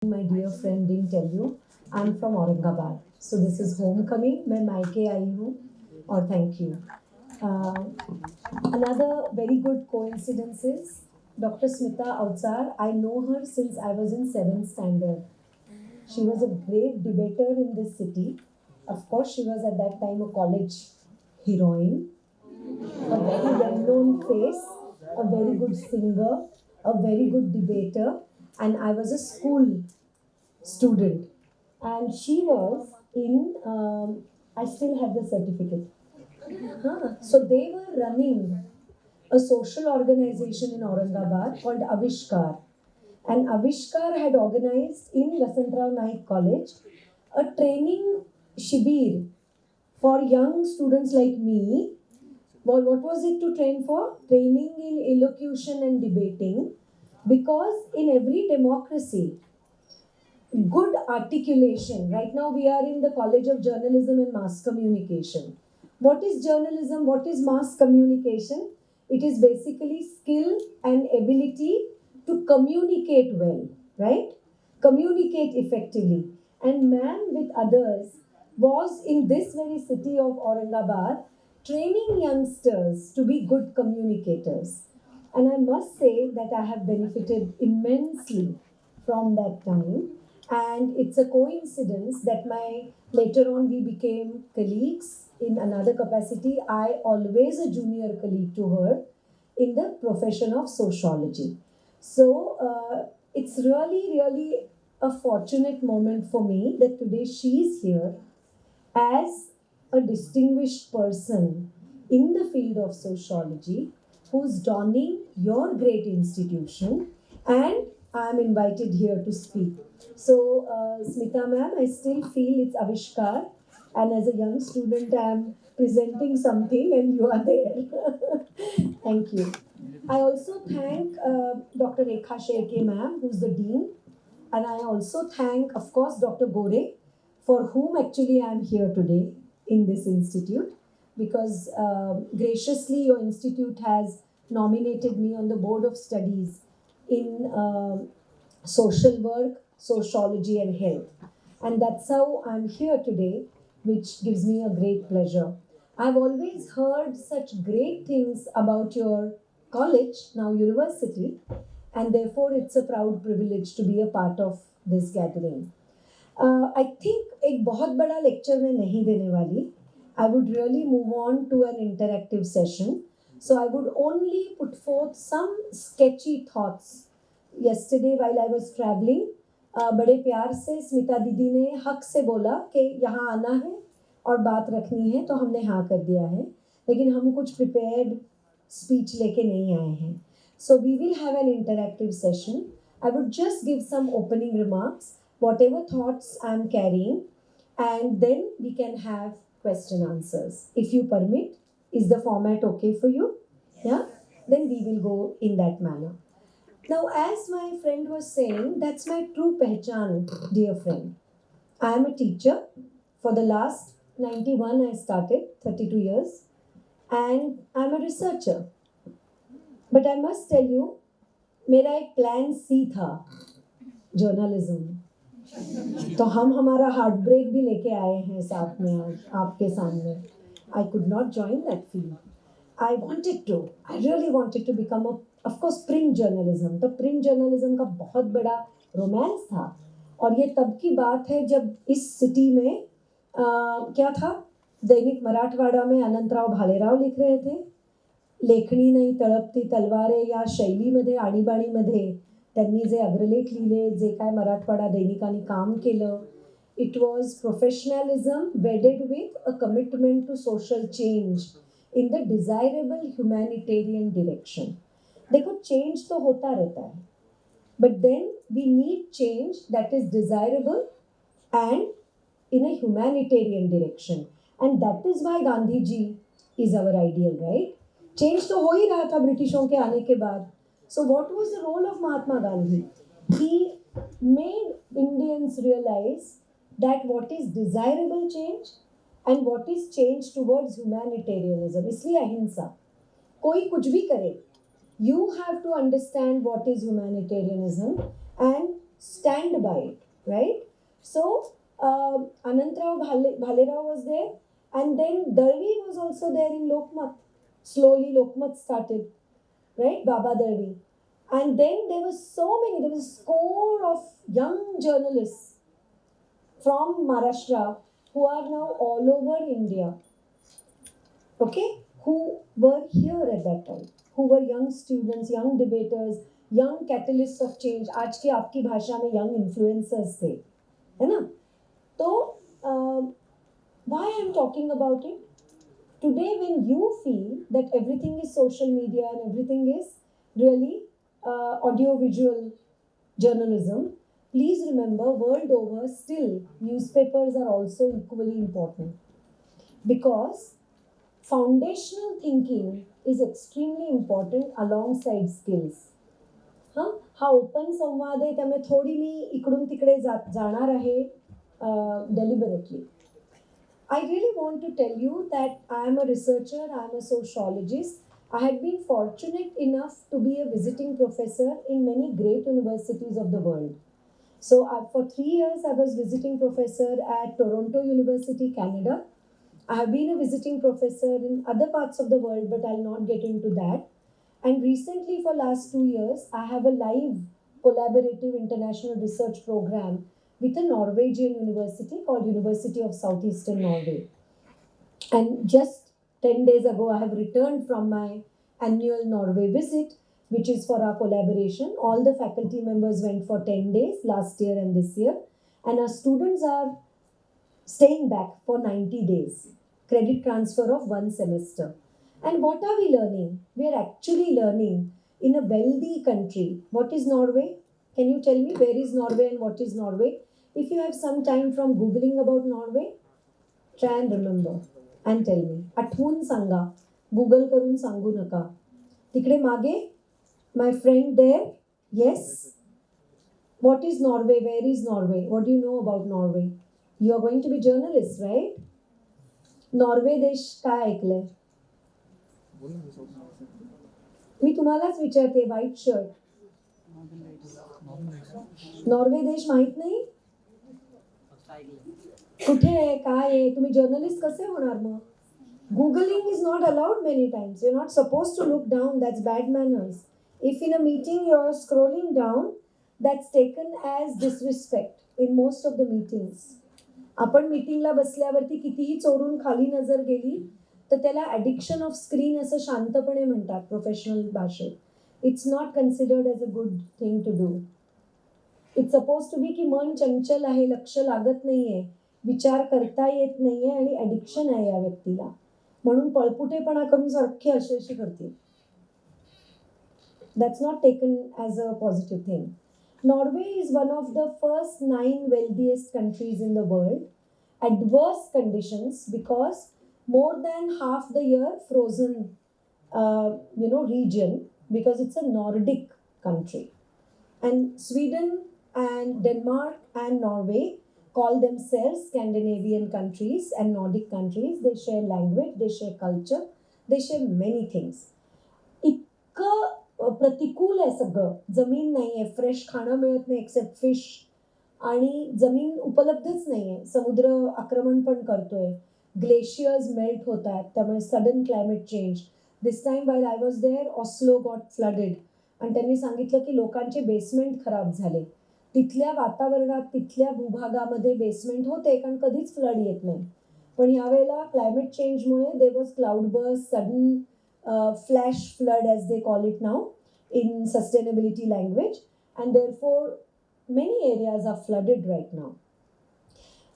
My dear friend didn't tell you, I'm from Aurangabad. So this is homecoming. मैं मायके आई हूँ और thank you. Uh, Another very good coincidence is Dr. Smita Outsar. I know her since I was in 7th standard. She was a great debater in this city. Of course, she was at that time a college heroine, a very well-known face, a very good singer, a very good debater, and I was a school student. And she was in, I still have the certificate. So they were running a social organization in Aurangabad called Avishkar. And Avishkar had organized in Vasantrao Naik College a training shibir for young students like me. Well, what was it to train for? Training in elocution and debating. Because in every democracy, good articulation. Right now we are in the College of Journalism and Mass Communication. What is journalism? What is mass communication? It is basically skill and ability to communicate well, right? Communicate effectively. And man with others was in this very city of Aurangabad training youngsters to be good communicators. And I must say that I have benefited immensely from that time. And it's a coincidence that later on we became colleagues in another capacity. I always a junior colleague to her in the profession of sociology. So it's really a fortunate moment for me that today she's here as a distinguished person in the field of sociology who's donning your great institution, and I'm invited here to speak. So, Smita ma'am, I still feel it's Avishkar, and as a young student, I'm presenting something, and you are there. Thank you. I also thank Dr. Rekha Sheke ma'am, who's the dean, and I also thank, of course, Dr. Gore, for whom actually I am here today in this institute, because graciously your institute has nominated me on the board of studies in social work, sociology, and health. And that's how I'm here today, which gives me a great pleasure. I've always heard such great things about your college, now university, and therefore it's a proud privilege to be a part of this gathering. I think एक बहुत बड़ा lecture मैं नहीं देने वाली. I would really move on to an interactive session. So I would only put forth some sketchy thoughts. Yesterday while I was traveling, बड़े प्यार से स्मिता दीदी ने हक से बोला कि यहाँ आना है और बात रखनी है, तो हमने हाँ कर दिया है. लेकिन हम कुछ prepared speech लेके नहीं आए हैं. So we will have an interactive session. I would just give some opening remarks, whatever thoughts I'm carrying, and then we can have question answers. If you permit, is the format okay for you? Yeah? Then we will go in that manner. Now, as my friend was saying, that's my true pehchan, dear friend. I am a teacher. For the last 91, I started, 32 years. And I'm a researcher. But I must tell you, मेरा एक plan C था, journalism. तो हम हमारा heart break भी लेके आए हैं साथ में आज आपके सामने. I could not join that field. I really wanted to become of course print journalism. तो print journalism का बहुत बड़ा रोमांस था. और ये तब की बात है जब इस सिटी में क्या था, दैनिक मराठवाड़ा में अनंतराव भालेराव लिख रहे थे. लेखणी नाही तळपती तलवारे या शैलीमध्ये आणीबाणीमध्ये त्यांनी जे अग्रलेख लिहिले, जे काय मराठवाडा दैनिकांनी काम केलं, it was professionalism wedded with a commitment to social change in the desirable humanitarian direction. देखो change तो होता रहता है, but then we need change that is desirable and in a humanitarian direction, and that is why Gandhi ji is our ideal, right? Change तो हो ही रहा था ब्रिटिशों के आने के बाद. So what was the role of Mahatma Gandhi? He made Indians realise that what is desirable change and what is change towards humanitarianism. इसलिए अहिंसा. कोई कुछ भी करे, you have to understand what is humanitarianism and stand by it, right? So Anantrao Bhalerao was there, and then Dalvi was also there in Lokmat. Slowly Lokmat started, right? Baba Dalvi. And then there was a score of young journalists from Maharashtra who are now all over India, okay, who were here at that time, who were young students, young debaters, young catalysts of change. आज की आपकी भाषा में young influencers थे, है ना? तो why I'm talking about it? Today, when you feel that everything is social media and everything is really audio-visual journalism, please remember, world over, still newspapers are also equally important, because foundational thinking is extremely important alongside skills. हा open संवाद आहे, त्यामुळे थोडी मी इकडून तिकडे जाणार आहे deliberately. I really want to tell you that I am a researcher, I am a sociologist. I have been fortunate enough to be a visiting professor in many great universities of the world. So for 3 years, I was visiting professor at Toronto University, Canada. I have been a visiting professor in other parts of the world, but I'll not get into that. And recently, for last 2 years, I have a live collaborative international research program with a Norwegian university called University of Southeastern Norway. And just 10 days ago, I have returned from my annual Norway visit, which is for our collaboration. All the faculty members went for 10 days last year and this year. And our students are staying back for 90 days. Credit transfer of 1 semester. And what are we learning? We are actually learning in a wealthy country. What is Norway? Can you tell me where is Norway and what is Norway? If you have some time from Googling about Norway, try and remember and tell me. आठवून सांगा. Google करून सांगू नका. तिकडे मागे, my friend there, yes. What is Norway? Where is Norway? What do you know about Norway? You are going to be journalists, right? Norway देश काय ऐकलंय? मी तुम्हालाच विचारते, व्हाईट शर्ट. नॉर्वे देश माहित नाही? कुठे आहे, काय आहे? तुम्ही जर्नलिस्ट कसे होणार मग? Googling is not allowed many times. You're not supposed to look down. That's bad manners. If in a meeting you're scrolling down, that's taken as disrespect in most of the meetings. आपण मीटिंगला बसल्यावरती कितीही चोरून खाली नजर गेली तर त्याला addiction of screen असं शांतपणे म्हणतात प्रोफेशनल भाषेत. It's not considered as a good thing to do. It's suppose to be की मन चंचल आहे, लक्ष लागत नाहीये, विचार करता येत नाहीये आणि ॲडिक्शन आहे या व्यक्तीला, म्हणून पळपुटेपणा करून सारखे असे करते. That's not taken as a positive thing. Norway is one of the first 9 wealthiest countries in the world. Adverse conditions because more than half the year frozen, region, because it's a Nordic country. And Sweden and Denmark and Norway call themselves Scandinavian countries and Nordic countries. They share language, they share culture, they share many things. इतकं प्रतिकूल आहे सगळं. जमीन नाही आहे, fresh खाणं मिळत नाही एक्सेप्ट फिश, आणि जमीन उपलब्धच नाही आहे. समुद्र आक्रमण पण करतोय, ग्लेशियर्स मेल्ट होत आहेत, त्यामुळे sudden climate change. This time while I was there, Oslo got flooded, आणि त्यांनी सांगितलं की लोकांचे बेसमेंट खराब झाले. तिथल्या वातावरणात, तिथल्या भूभागामध्ये बेसमेंट होते कारण कधीच फ्लड येत नाही, पण यावेळेला क्लायमेट चेंजमुळे there was cloud burst, sudden flash flood as they call it now in sustainability language, and therefore many areas are flooded right now.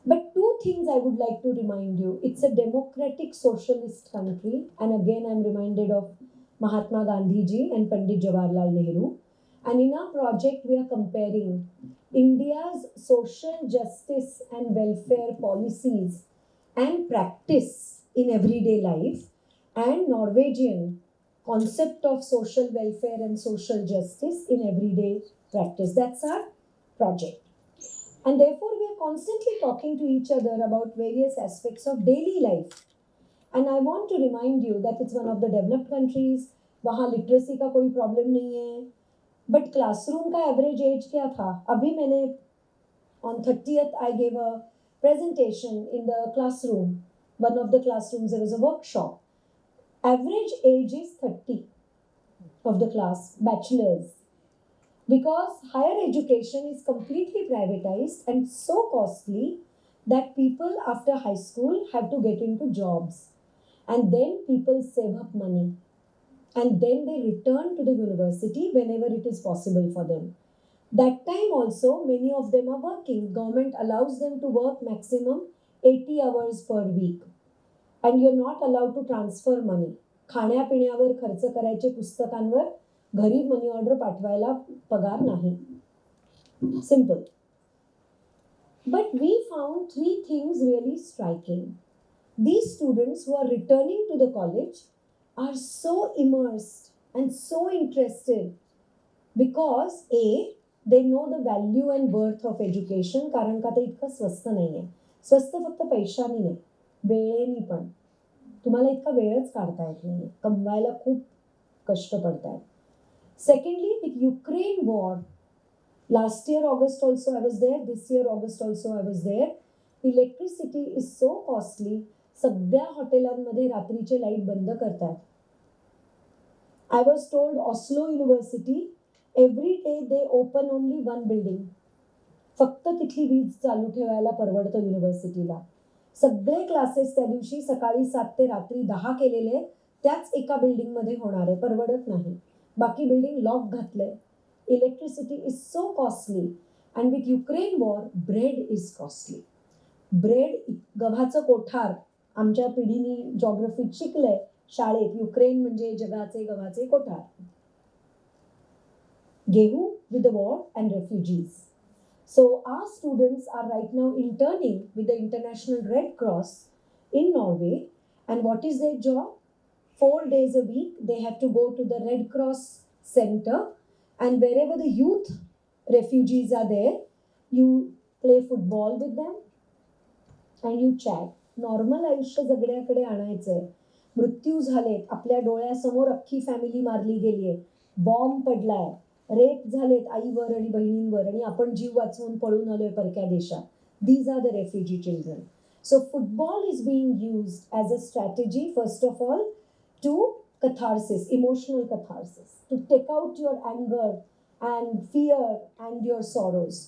But 2 things I would like to remind you. It's a democratic socialist country, and again I'm reminded of Mahatma Gandhi ji and Pandit Jawaharlal Nehru, and in our project we are comparing India's social justice and welfare policies and practice in everyday life and Norwegian concept of social welfare and social justice in everyday practice. That's our project. And therefore, we are constantly talking to each other about various aspects of daily life. And I want to remind you that it's one of the developed countries. वहाँ literacy का कोई problem नहीं है. But classroom का average age क्या था? अभी मैंने on 30th I gave a presentation in the classroom. One of the classrooms, there was a workshop. Average age is 30 of the class, bachelors. Because higher education is completely privatized and so costly that people after high school have to get into jobs. And then people save up money. And then they return to the university whenever it is possible for them. That time also, many of them are working. Government allows them to work maximum 80 hours per week. And you're not allowed to transfer money. खाण्यापिण्यावर खर्च करायचे, पुस्तकांवर घरी money order पाठवायला पगार नाही. Simple. But we found 3 things really striking. These students who are returning to the college are so immersed and so interested because A, they know the value and worth of education, कारण का ते इतकं स्वस्त नाही आहे. स्वस्त फक्त पैशानी नाही, वेळेनी पण. तुम्हाला इतका वेळच काढता येत नाही, कमवायला खूप कष्ट पडतात. Secondly, with Ukraine war, last year August also I was there, this year August also I was there. Electricity is so costly, सगळ्या हॉटेलांमध्ये रात्रीचे लाईट बंद करतात. I was told Oslo University, every day they open only one building. फक्त तिथली वीज चालू ठेवायला परवडतं युनिव्हर्सिटीला. सगळे क्लासेस त्या दिवशी सकाळी 7 ते रात्री 10 केलेले त्याच एका बिल्डिंगमध्ये होणार आहे, परवडत नाही. बाकी बिल्डिंग लॉक घातले. Electricity is so costly and with Ukraine war bread is costly. Bread, गव्हाचं कोठार, आमच्या पिढीनी जॉग्रफीत शिकलंय शाळेत. युक्रेन म्हणजे जगाचे गव्हाचे कोठार. Gehu with the war and refugees. So our students are right now interning with the International Red Cross in Norway. And what is their job? 4 days a week, they have to go to the Red Cross center. And wherever the youth refugees are there, you play football with them and you chat. Normal आयुष्य जगण्याकडे आणायचंय. मृत्यू झालेत, आपल्या डोळ्यासमोर अख्खी family मारली गेलीये, bomb पडलाय, rape झालेत आईवर आणि बहिणींवर, आणि आपण जीव वाचवून पळून आलोय परक्या देशात. These are the refugee children. So football is being used as a strategy, first of all, to catharsis, emotional catharsis, to take out your anger and fear and your sorrows,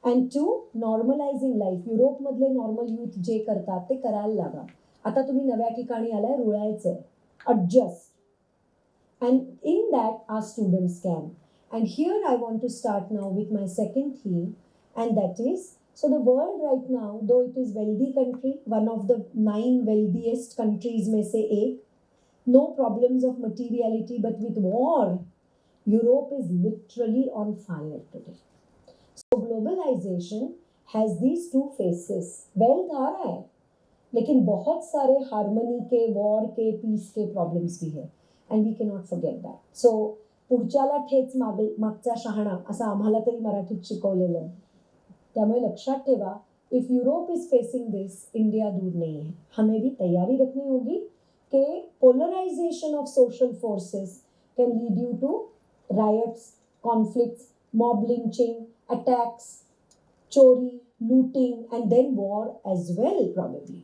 and to normalizing life. युरोपमधले normal youth जे करतात ते करायला लागा. आता तुम्ही नव्या ठिकाणी आलाय, रुळायचंय, adjust. And in that our students can. And here I want to start now with my second theme, and that is, so the world right now, though it is wealthy country, one of the 9 wealthiest countries may say 8, no problems of materiality, but with war, Europe is literally on fire today. So globalization has these 2 faces. Wealth आ रहा है, लेकिन बहुत सारे harmony के, war के, piece के problems भी है, and we cannot forget that. So पुढच्याला ठेच मागचा शहाणा, असं आम्हाला तरी मराठीत शिकवलेलं आहे. त्यामुळे लक्षात ठेवा, if Europe is facing this, India दूर नहीं है. हमें भी तैयारी रखनी होगी कि polarisation of social forces can lead you to riots, conflicts, mob lynching, attacks, चोरी, looting, and then war as well probably.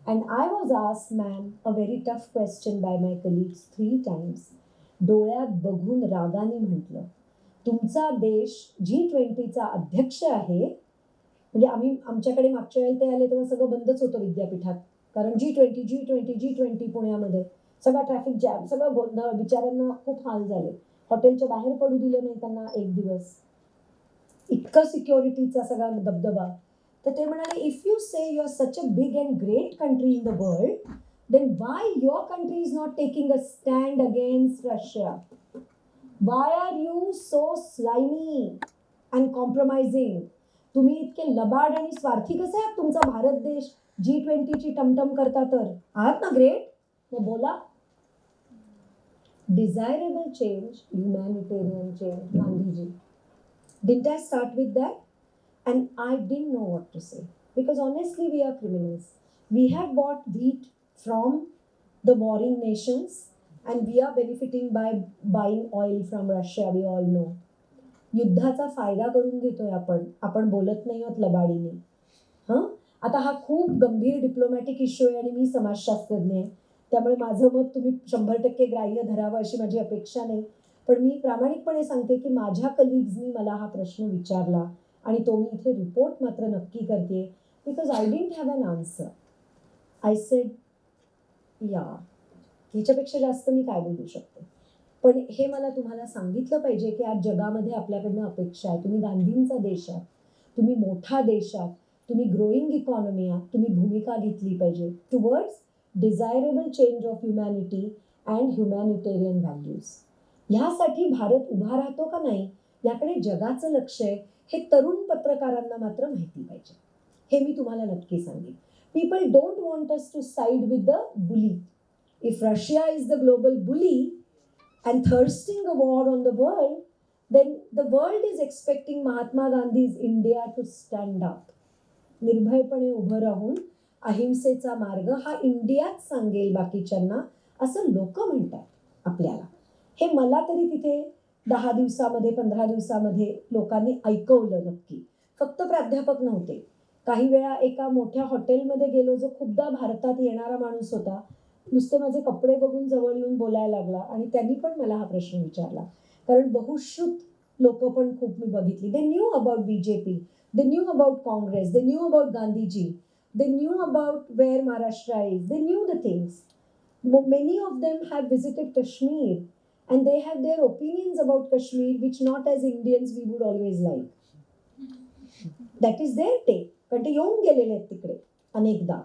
And I was asked, ma'am, a very tough question by my colleagues 3 times. डोळ्यात बघून रागाने म्हटलं, तुमचा देश G20चा अध्यक्ष आहे. म्हणजे आमच्याकडे मागच्या वेळेला ते आले तेव्हा सगळं बंदच होतं विद्यापीठात, कारण G20 पुण्यामध्ये सगळा ट्रॅफिक जॅम, सगळं गोंधळ, बिचाऱ्यांना खूप हाल झाले. हॉटेलच्या बाहेर पडू दिलं नाही त्यांना एक दिवस, इतकं सिक्युरिटीचा सगळा दबदबा. तर ते म्हणाले, if you say you are such a big and great country in the world, then why your country is not taking a stand against Russia? Why are you so slimy and compromising? तुम्ही इतके लबाड आणि स्वार्थी कसे आहात? तुमचा भारत देश G20ची टमटम करता तर आहात ना ग्रेट? मग बोला. Desirable change, humanitarian change, Gandhiji. Didn't I start with that? And I didn't know what to say, because honestly we are criminals. We have bought wheat from the warring nations, and we are benefiting by buying oil from Russia, we all know. युद्धाचा फायदा करून घेतोय आपण बोलत नाही आहोत लबाडीने. आता हा खूप गंभीर डिप्लोमॅटिक इश्यू आहे आणि मी समाजशास्त्रज्ञ आहे, त्यामुळे माझं मत तुम्ही 100% ग्राह्य धरावं अशी माझी अपेक्षा नाही. पण मी प्रामाणिकपणे सांगते की माझ्या कलिग्सनी मला हा प्रश्न विचारला आणि तो मी इथे रिपोर्ट मात्र नक्की करते, because I didn't have an answer. I said yeah, ह्याच्यापेक्षा जास्त मी काय बोलू शकते. पण हे मला तुम्हाला सांगितलं पाहिजे की आज जगामध्ये आपल्याकडनं अपेक्षा आहे. तुम्ही गांधींचा देश आहात, तुम्ही मोठा देश आहात, तुम्ही ग्रोईंग इकॉनॉमी आहात, तुम्ही भूमिका घेतली पाहिजे towards desirable change of humanity and humanitarian values. ह्यासाठी भारत उभा राहतो का नाही याकडे जगाचं लक्ष आहे, हे तरुण पत्रकारांना मात्र माहिती पाहिजे. हे मी तुम्हाला नक्की सांगेन. People don't want us to side with the bully. If Russia is the global bully and thirsting a war on the world, then the world is expecting Mahatma Gandhi's India to stand up. निर्भयपणे उभं राहून अहिंसेचा मार्ग हा इंडियाच सांगेल बाकीच्यांना, असं लोक म्हणतात आपल्याला. हे मला तरी तिथे 10 दिवसामध्ये 15 दिवसामध्ये लोकांनी ऐकवलं नक्की. फक्त प्राध्यापक नव्हते. काही वेळा एका मोठ्या हॉटेलमध्ये गेलो, जो खूपदा भारतात येणारा माणूस होता, नुसते माझे कपडे बघून जवळ येऊन बोलायला लागला आणि त्यांनी पण मला हा प्रश्न विचारला. कारण बहुश्रुत लोक पण खूप मी बघितली. They knew about BJP, they knew about Congress, they knew about Gandhiji, they knew about where Maharashtra is, they knew the things. Many of them have visited Kashmir and they have their opinions about Kashmir which not as Indians we would always like. That is their take. कारण ते येऊन गेलेले आहेत तिकडे अनेकदा.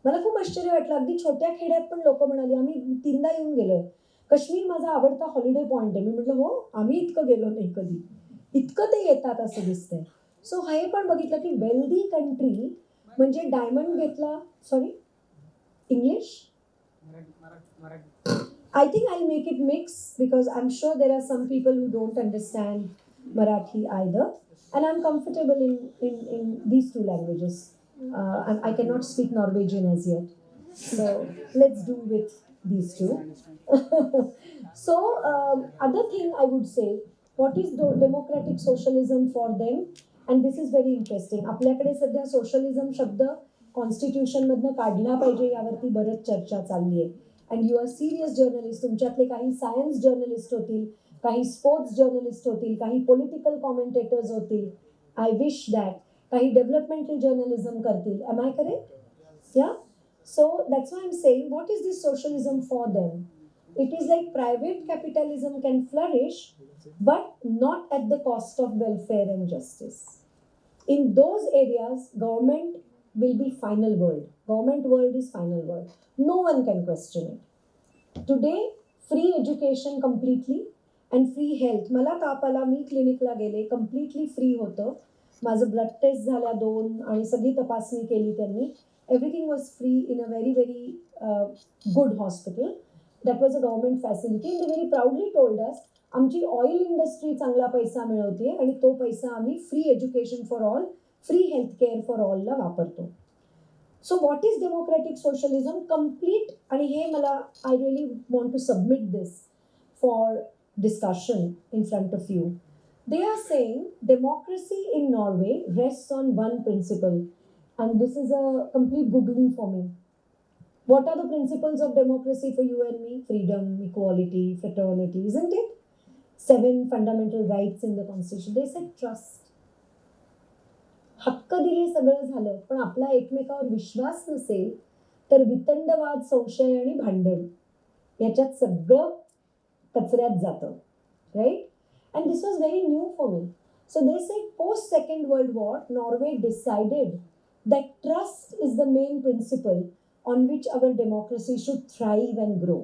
मला खूप आश्चर्य वाटलं. अगदी छोट्या खेड्यात पण लोक म्हणाली आम्ही 3दा येऊन गेलोय, काश्मीर माझा आवडता हॉलिडे पॉइंट आहे. मी म्हटलं हो, आम्ही इतकं गेलो नाही कधी, इतकं ते येतात असं दिसतंय. सो हे पण बघितलं की वेल्दी कंट्री म्हणजे डायमंड घेतला. Sorry, English, I think I'll make it mix because I'm sure there are some people who don't understand Marathi either, and I'm comfortable in these two languages. I cannot speak Norwegian as yet, so let's do with these two. So other thing I would say, what is democratic socialism for them, and this is very interesting. आपल्याकडे सध्या socialism शब्द constitution मधनं काढला पाहिजे यावरती बरंच चर्चा चालली आहे. And you are serious journalist. तुमच्यातले काही सायन्स जर्नलिस्ट होतील, काही स्पोर्ट्स जर्नलिस्ट होतील, काही पॉलिटिकल कॉमेंटेटर्स होतील. आय विश दॅट काही डेव्हलपमेंटल जर्नलिझम करतील. Am I correct? Yeah. So that's why I am saying, what is this socialism for them? It is like private capitalism can flourish, but not at the cost of welfare and justice. In those areas, government will be final word. Government word is final word. No one can question it. Today, free education completely and free health. मला ताप आला, मी क्लिनिकला गेले, completely free होतं. माझं blood test झाल्या 2 आणि सगळी तपासणी केली त्यांनी. Everything was free in a very, very good hospital. That was a government facility and they very proudly told us आमची ऑइल इंडस्ट्री चांगला पैसा मिळवते आणि तो पैसा आम्ही free education for all, free health care for ऑलला वापरतो. So what is democratic socialism? Complete. आणि हे मला I really want to submit this for discussion in front of you. They are saying democracy in Norway rests on one principle and this is a complete googling for me. What are the principles of democracy for you and me? Freedom, equality, fraternity, isn't it? 7 fundamental rights in the constitution. They said trust. हक्क दिले सगळं झालं, पण आपला एकमेकावर विश्वास नसेल तर वितंडवाद, संशय आणि भांडण याच्यात सगळं कचऱ्यात जातं. Right? And this was very new for me. So they said post Second World War, Norway decided that trust is the main principle on which our democracy should thrive and grow.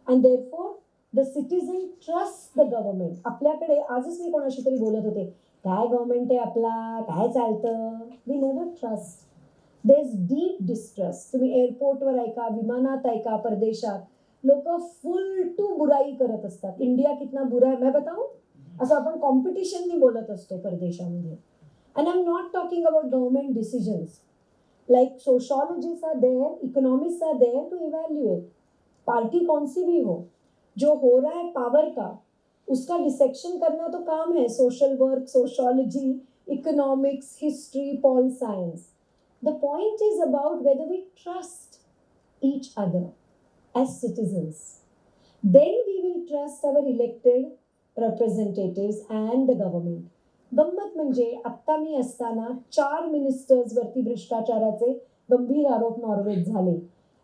And therefore, the citizen trusts the government. आपल्याकडे आजच मी कोणाशी तरी बोलत होते, काय government आहे आपला, काय चालतं. We never trust. There's deep distrust. तुम्ही एअरपोर्टवर ऐका, विमानात ऐका, परदेशात लोक फुल टू बुराई करत असतात. इंडिया कितना बुरा है मैं बताऊं, असं आपण कॉम्पिटिशननी बोलत असतो परदेशामध्ये. And I'm not talking about government decisions. Like sociologists are there, economists are there to evaluate. Party कौन सी भी हो, जो हो रहा है पावर का, उसका डिसेक्शन करना तो काम है, social work, sociology, economics, history, pol science. The point is about whether we trust each other as citizens. Then we will trust our elected representatives and the government. गंमत म्हणजे आत्ता मी असताना 4 मिनिस्टर्स वरती भ्रष्टाचाराचे गंभीर आरोप नॉर्वेत झाले.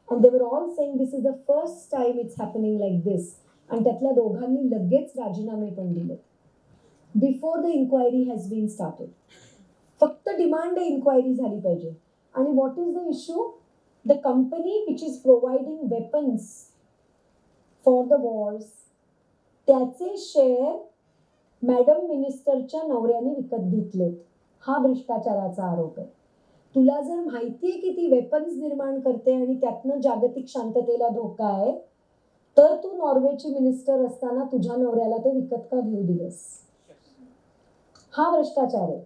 And they were all saying this is the first time it's happening like this. आणि त्यातल्या दोघांनी लगेच राजीनामे पण दिले. Before the inquiry has been started. फक्त डिमांड आहे इन्क्वायरी झाली पाहिजे. आणि what is the issue? The company which is providing weapons for the wars, त्याचे शेअर मॅडम मिनिस्टरच्या नवऱ्याने विकत घेतलेत. हा भ्रष्टाचाराचा आरोप आहे. तुला जर माहिती आहे की ती वेपन्स निर्माण करते आणि त्यातनं जागतिक शांततेला धोका आहे, तर तू नॉर्वेची मिनिस्टर असताना तुझ्या नवऱ्याला ते विकत का घेऊ दिलंस? हा भ्रष्टाचार आहे.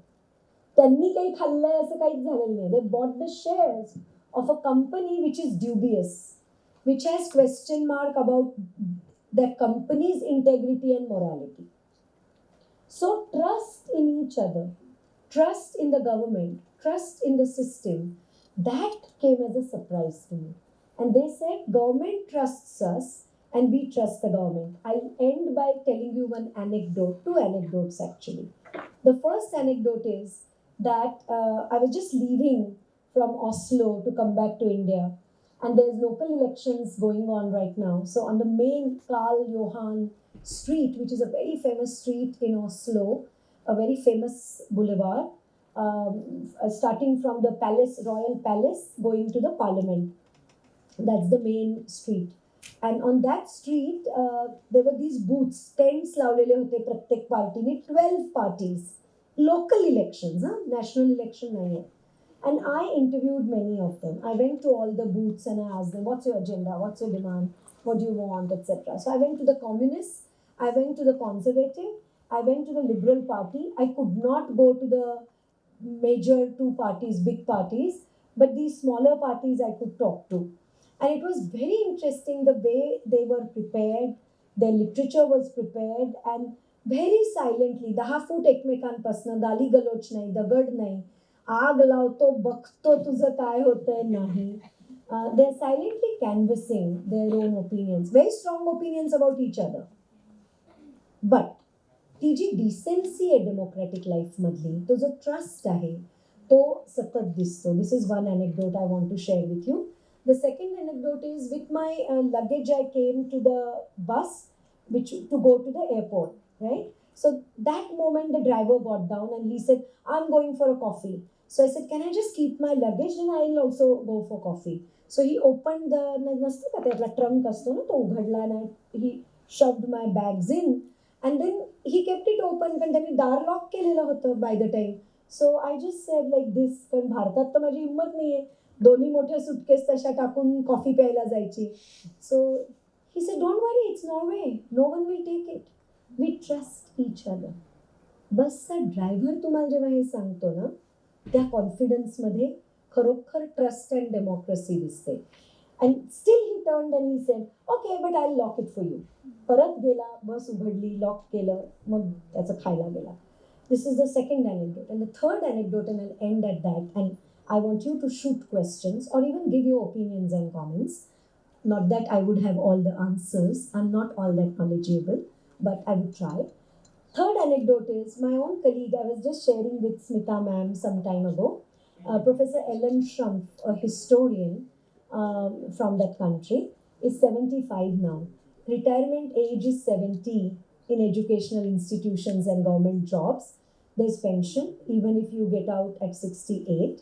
त्यांनी काही खाल्लंय असं काहीच झालेलं नाही. They bought the shares of a company which is dubious, which has question mark about the company's integrity and morality. So trust in each other, trust in the government, trust in the system, that came as a surprise to me. And they said government trusts us and we trust the government. I'll end by telling you one anecdote, 2 anecdotes actually. The first anecdote is that I was just leaving from Oslo to come back to India. And there's local elections going on right now. So on the main Karl Johan Street, which is a very famous street in Oslo, a very famous boulevard, starting from the palace, Royal Palace, going to the Parliament. That's the main street. And on that street, there were these booths, tents लावलेले होते प्रत्येक पार्टीने, 12 parties. Local elections, national election नाही आहे. And I interviewed many of them. I went to all the booths and I asked them, what's your agenda? What's your demand? What do you want? Etc. So I went to the communists. I went to the conservative. I went to the liberal party. I could not go to the major 2 parties, big parties. But these smaller parties I could talk to. And it was very interesting the way they were prepared. Their literature was prepared. And very silently, 10 फूट एकमेकांपासनं, गाली गलोच नाही, दगड नाही, आग लावतो, बघतो तुझं काय होतंय नाही. They're silently canvassing their own opinions, very strong opinions about each other. But ती जी डिसेन्सी आहे डेमोक्रॅटिक लाईफमधली, तो जो ट्रस्ट आहे तो सतत दिसतो. This is one anecdote I want to share with you. The second anecdote is with my luggage I came to the bus to go to the airport, right? So that moment the driver got down and he said, I'm going for a coffee. So I said, can I just keep my luggage and I'll also go for coffee. So he opened the नसतं का त्यातला trunk असतो ना, तो उघडला ना, he shoved my bags in and then he kept it open पण त्यांनी दार लॉक केलेलं होतं by the time. So I just said like this, कारण भारतात तर माझी हिंमत नाहीये दोन्ही मोठ्या सुटकेस तशा टाकून कॉफी प्यायला जायची. So he said, don't worry, it's Norway, no one will take it. We trust each other. बसचा ड्रायव्हर तुम्हाला जेव्हा हे सांगतो ना, त्या कॉन्फिडन्समध्ये खरोखर ट्रस्ट अँड डेमोक्रेसी दिसते. And still he turned and he said, okay but I lock it for you. परत गेला, बस उघडली, लॉक केलं, मग त्याचं खायला गेला. This is the second anecdote. And the third anecdote, and I'll end at that, and I want you to shoot questions or even give your opinions and comments. Not that I would have all the answers. I'm not all that knowledgeable, but I would try. Third anecdote is my own colleague. I was just sharing with Smita ma'am some time ago. Professor Ellen Schrumpf, a historian from that country, is 75 now. Retirement age is 70 in educational institutions and government jobs. There's pension even if you get out at 68.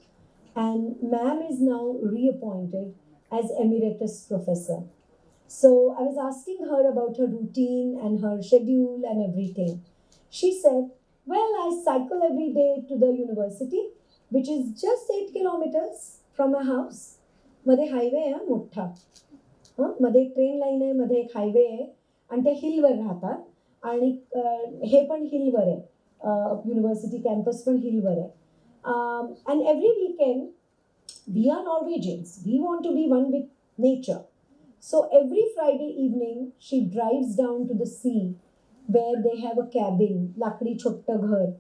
And ma'am is now reappointed as emeritus professor. So I was asking her about her routine and her schedule and everything. She said, well, I cycle every day to the university, which is just 8 kilometers from my house. मध्ये highway आहे मोठा, मध्ये एक train line आहे, मध्ये एक highway आहे आणि त्या हिलवर राहतात आणि हे पण हिलवर आहे, युनिव्हर्सिटी कॅम्पस पण हिलवर आहे. And every weekend we are Norwegians, we want to be one with nature. So every Friday evening she drives down to the sea where they have a cabin, Lakdi Chotta Ghar,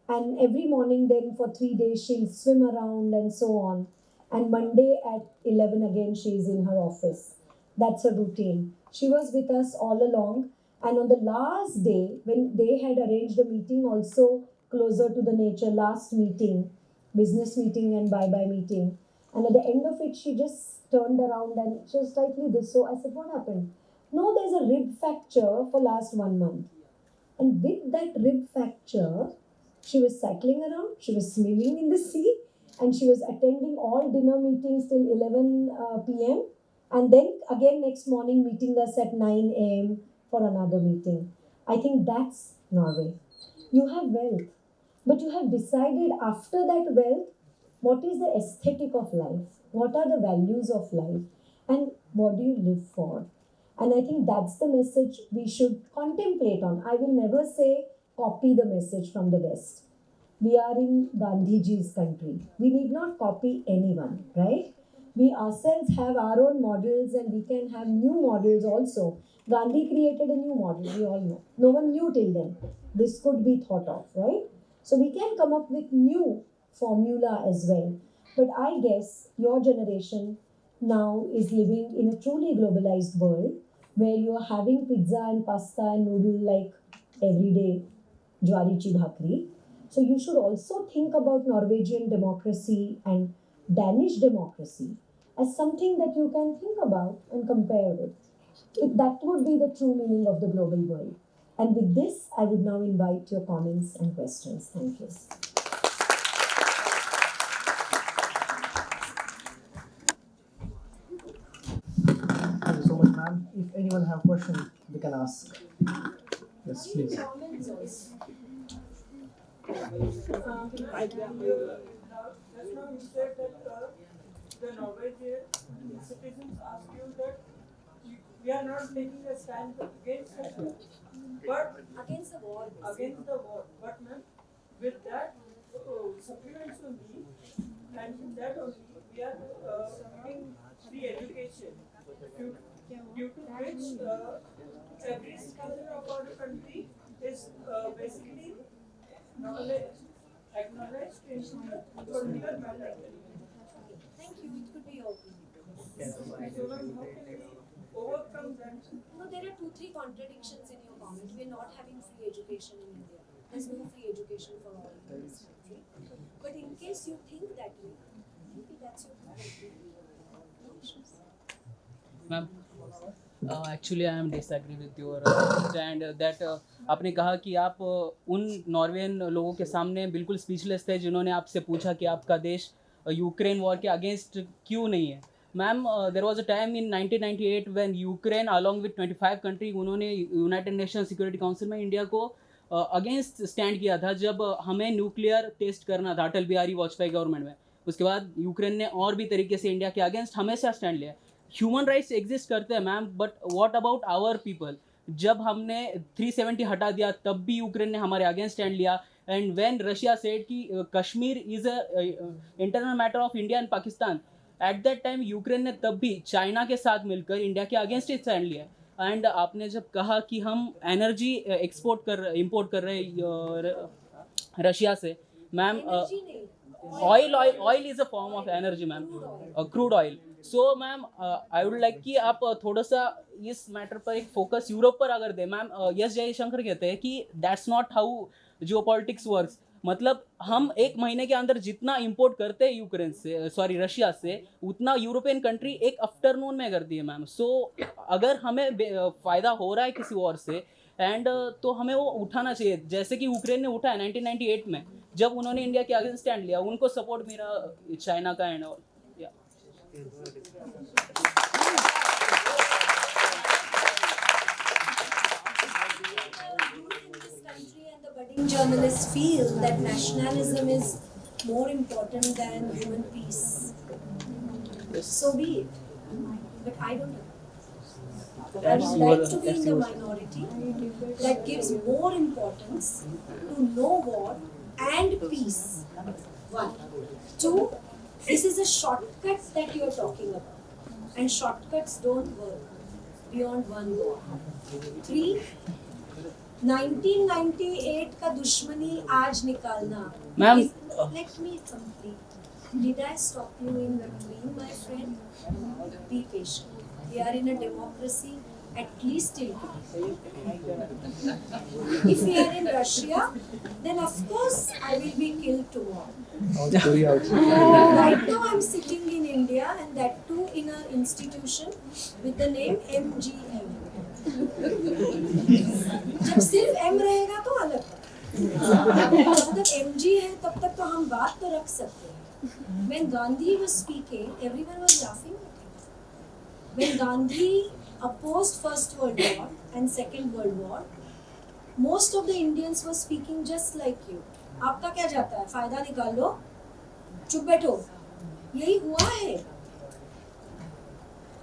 and every morning then for 3 days she'll swim around and so on. And Monday at 11 again she is in her office. That's her routine. She was with us all along, and on the last day when they had arranged a meeting also closer to the nature, last meeting, business meeting and bye-bye meeting, and at the end of it she just turned around and she was slightly this. So I said, what happened? No, there's a rib fracture for last 1 month. And with that rib fracture, she was cycling around, she was swimming in the sea, and she was attending all dinner meetings till 11 p.m. And then again next morning meeting us at 9 a.m. for another meeting. I think that's Norway. You have wealth, but you have decided after that wealth, what is the aesthetic of life? What are the values of life? And what do you live for? And I think that's the message we should contemplate on. I will never say copy the message from the West. We are in Gandhiji's country. We need not copy anyone, right? We ourselves have our own models and we can have new models also. Gandhi created a new model, we all know. No one knew till then. This could be thought of, right? So we can come up with new formula as well. But I guess your generation now is living in a truly globalized world where you are having pizza and pasta and noodle like every day, jwarichi bhakri. So you should also think about Norwegian democracy and Danish democracy as something that you can think about and compare with. That would be the true meaning of the global world. And with this, I would now invite your comments and questions. Thank you. Thank you so much, ma'am. If anyone have questions, they can ask. Yes, please. Just now you said that the Norwegian citizens ask you that we are not taking a stand against Russia, but Against the war. against the war. But ma'am, with that supplements only, and with that only we are giving free education, due to which every citizen of our country is basically acknowledged in political manner. Thank you. It could be open. So ma'am, how can we overcome that? No, there are 2-3 contradictions in your comment. We are not having free education in India. There's no free education for all in this country. But in case you think that way, maybe that's your problem. No issues. Ma'am, actually I am disagree with your stand that आपने कहा कि आप उन नॉर्वेन लोगों के सामने बिल्कुल speechless थे जिन्होंने आपसे पूछा कि आपका देश यूक्रेन वॉर के अगेंस्ट क्यों नहीं है. Ma'am, there was a time in 1998 when Ukraine along with 25 country उन्होंने यूनाइटेड नेशन सिक्योरिटी काउंसिल में इंडिया को अगेंस्ट स्टैंड किया था जब हमें न्यूक्लियर टेस्ट करना था अटल बिहारी वाजपेयी गवर्नमेंट में. उसके बाद यूक्रेन ने और भी तरीके से इंडिया के अगेंस्ट हमेशा स्टैंड लिया. ह्यूमन राइट्स एग्जिस्ट करते हैं ma'am, but what about our people? जब हमने 370 हटा दिया तब भी यूक्रेन ने हमारे अगेंस्ट स्टैंड लिया. एंड व्हेन रशिया सेड कि Kashmir is a internal matter of India and Pakistan, at that time Ukraine ने तब भी चाइना के साथ मिलकर इंडिया के अगेंस्ट ही स्टैंड लिया. एंड आपने जब कहा कि हम एनर्जी इंपोर्ट कर रहे रशिया से, ma'am oil is a form of energy ma'am, crude oil. So ma'am, I would like कि आप थोड़ा सा इस मैटर पर एक फोकस यूरोप पर अगर दें. मैम, यस जयशंकर कहते हैं कि that's not how geopolitics works. मतलब हम एक महीने के अंदर जितना इंपोर्ट करते हैं यूक्रेन से, सॉरी रशिया से, उतना यूरोपियन कंट्री एक आफ्टरनून में करती है मैम. सो अगर हमें फ़ायदा हो रहा है किसी और से एंड तो हमें वो उठाना चाहिए, जैसे कि यूक्रेन ने उठाया 1998 में जब उन्होंने इंडिया के अगेंस्ट स्टैंड लिया. उनको सपोर्ट मेरा चाइना का and all. Budding journalists feel that nationalism is more important than human peace. So be it. But I don't know. I would like to be in the minority that gives more importance to no war and peace. 1. 2. This is a shortcut that you are talking about. And shortcuts don't work beyond one war. 3. 1998 का दुश्मनी आज निकालना. Ma'am. Let me complete. Did I stop you in between, my friend? Be patient. We are in a democracy, at least till today. If we are in Russia, then of course I will be killed tomorrow. Right now I'm sitting in India, and that too in an institution with the name MGM. जब सिर्फ M रहेगा तो अलग बात. जब तक MG है तब तक तो हम बात तो रख सकते हैं. When Gandhi was speaking, everyone was laughing at him. When Gandhi opposed First World War and Second World War, most of the Indians were speaking just like you. आपका क्या जाता है? फायदा निकाल लो, चुप बैठो. यही हुआ है.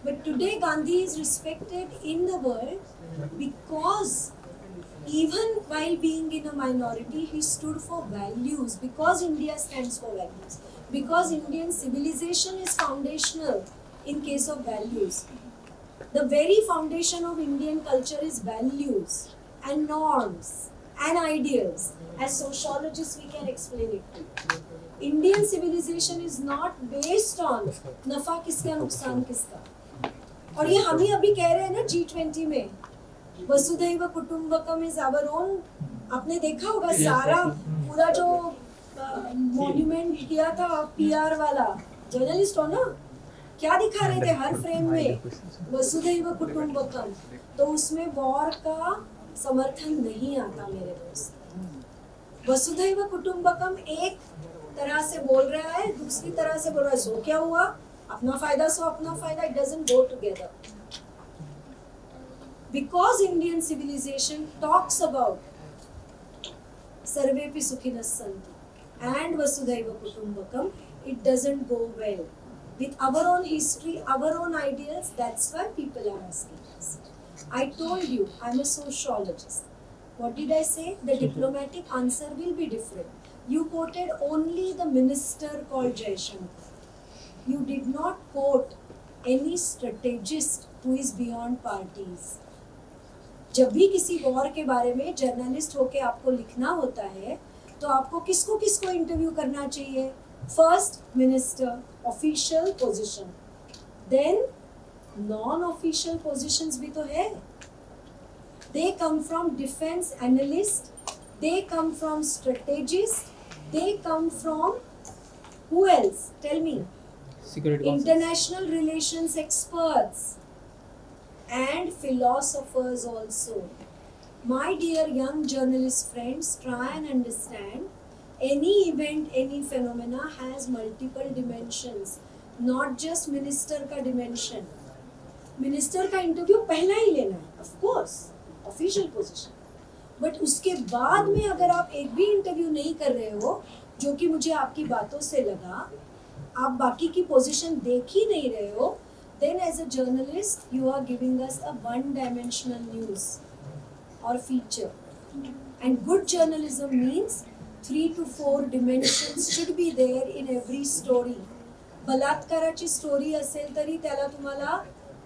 But today Gandhi is respected in the world because even while being in a minority, he stood for values, because India stands for values, because Indian civilization is foundational in case of values. The very foundation of Indian culture is values and norms and ideals. As sociologists we can explain it to you. Indian civilization is not based on नफा किसका नुकसान किसका. और ये हम ही अभी कह रहे हैं ना G20 में, वसुधैव कुटुंबकम इज आवर ओन. आपने देखा होगा सारा पूरा जो मॉन्यूमेंट किया था PR वाला, जर्नलिस्ट हो ना, क्या दिखा रहे थे हर फ्रेम में? वसुधैव कुटुंबकम. तो उसमें वॉर का समर्थन नहीं आता मेरे दोस्त. वसुधैव कुटुंबकम एक तरह से बोल रहा है, दूसरी तरह से बोल रहा है सो क्या हुआ, अपना फायदा सो अपना फायदा. It doesn't go together. Because Indian civilization talks about sarvepi sukhinas santu and vasudhaiva kutumbakam, it doesn't go well with our own history, our own ideals. That's why people are asking us. I told you I'm a sociologist. What did I say? The diplomatic answer will be different. You quoted only the minister called Jaishankar. You did not quote any strategist who is beyond parties. जब भी किसी war के बारे में journalist होके आपको लिखना होता है, तो आपको किसको किसको इंटरव्यू करना चाहिए? First minister, official position, then non official positions भी तो है. They come from defence analyst, they come from strategist, they come from who else? Tell me. International relations experts and philosophers also. My dear young journalist friends, try and understand, any event, any phenomena has multiple dimensions, not just minister का dimension. Minister का interview पहला ही लेना है, of course, official position. But उसके बाद में अगर आप एक भी interview नहीं कर रहे हो, जो कि मुझे आपकी बातों से लगा, आप बाकी की पोजीशन देख ही नहीं रहे हो, then as a journalist you are giving us a one-dimensional news or feature. And good journalism means 3 to 4 dimensions should be there in every story. बलात्काराची स्टोरी असेल तरी त्याला तुम्हाला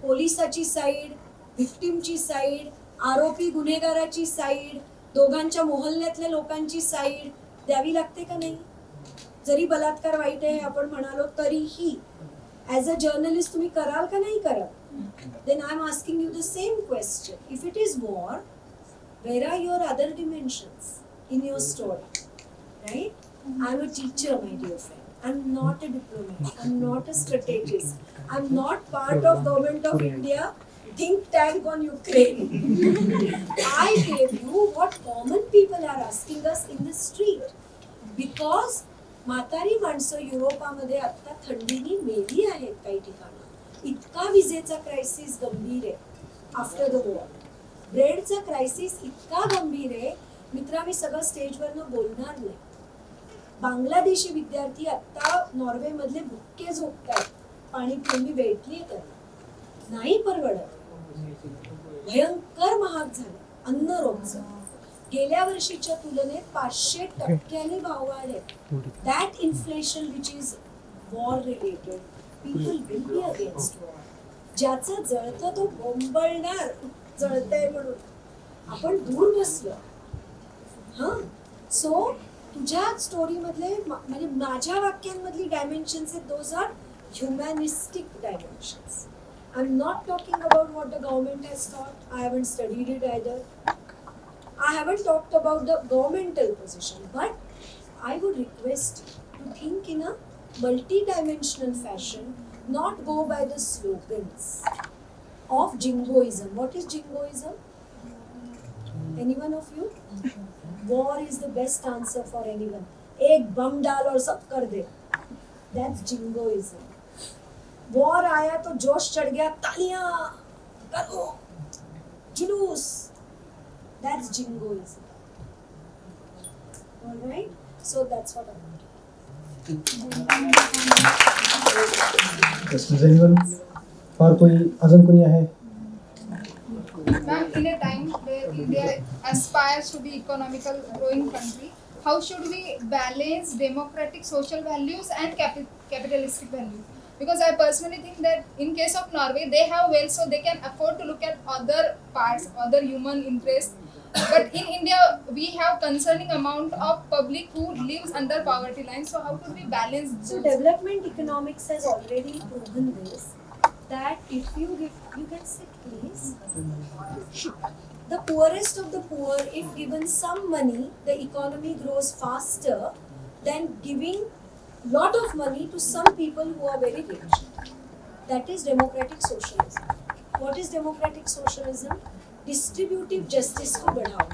पोलिसाची साईड, व्हिक्टिमची साईड, आरोपी गुन्हेगाराची साईड, दोघांच्या मोहल्ल्यातल्या लोकांची साईड द्यावी लागते का नाही? जरी बलात्कार वाईट आहे आपण म्हणालो तरीही ॲज अ जर्नलिस्ट तुम्ही कराल का नाही कराल? Then I am asking you the same question. If it is war, where are your other dimensions in your story? Right? I am a teacher, my dear friend. I am not a diplomat, I am not a strategist, I am not part of government of India think tank on Ukraine. I gave you what common people are asking us in the street. Because म्हातारी माणसं युरोपामध्ये आता थंडीनी मेली आहेत काही ठिकाणी. इतका विजेचा crisis गंभीर आहे आफ्टर द वॉर. ब्रेडचा क्रायसिस इतका गंभीर आहे. मित्रा, मी सगळं स्टेजवरनं बोलणार नाही. बांगलादेशी विद्यार्थी आता नॉर्वे मधले भुक्के झोपतात, पाणी पिऊन भेटली तर नाही परवडत. भयंकर महाग झालं अन्न रोजचं. गेल्या वर्षीच्या तुलनेत 500% भाव वाढले. That inflation which is war related, people will be against war. ज्याचं जळतं तो बोंबळणार, जळतंय म्हणून. आपण दूर बसलो. हां, सो तुझ्या स्टोरीमधले म्हणजे माझ्या वाक्यांमधली डायमेन्शन्स आहेत, those are humanistic dimensions. I am not talking about what the government has taught. I haven't studied it either. I haven't talked about the governmental position, but I would request you to think in a multi-dimensional fashion, not go by the slogans of jingoism. What is jingoism? Anyone of you? War is the best answer for anyone. एक बम डाल और सब कर दे. That's jingoism. War आया तो जोश चढ़ गया, तालियां करो, जुलूस. That's jingoism. All right? So that's what I want. Yes, does anyone? और कोई अजून कोणी आहे? Ma'am, in a time where India aspires to be economical growing country, how should we balance democratic social values and capitalistic values? Because I personally think that in case of Norway, they have wealth, so they can afford to look at other parts, other human interests. But in India, we have concerning amount of public who lives under poverty line. So how could we balance those? So development economics has already proven this, that if you can sit please. The poorest of the poor, if given some money, the economy grows faster than giving lot of money to some people who are very rich. That is democratic socialism. What is democratic socialism? Distributive justice को बढ़ाओ.